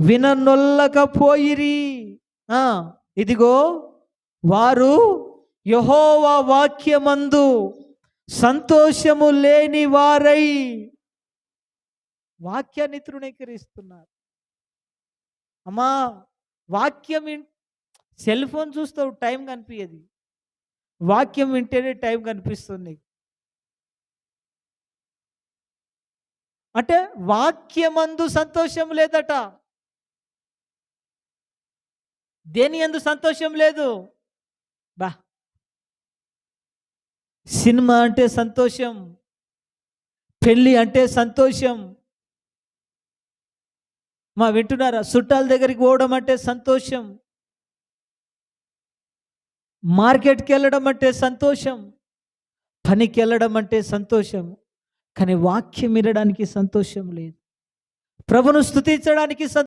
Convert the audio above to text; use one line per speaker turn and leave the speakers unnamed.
విననొల్లకపోయిరి. ఆ, ఇదిగో వారు యెహోవా వాక్యమందు సంతోషము లేని వారై వాక్యాన్ని తృణీకరిస్తున్నారు. అమ్మా, వాక్యం సెల్ ఫోన్ చూస్తావు, టైం కనిపించదు. వాక్యం వింటేనే టైం కనిపిస్తుంది. అంటే వాక్యమందు సంతోషం లేదట. దేని యందు సంతోషం లేదు? బా, సినిమా అంటే సంతోషం, పెళ్ళి అంటే సంతోషం. వింటున్నారా? చుట్టాల దగ్గరికి పోవడం అంటే సంతోషం, మార్కెట్కి వెళ్ళడం అంటే సంతోషం, పనికి వెళ్ళడం అంటే సంతోషం. కానీ వాక్యం వినడానికి సంతోషం లేదు, ప్రభును స్తుతించడానికి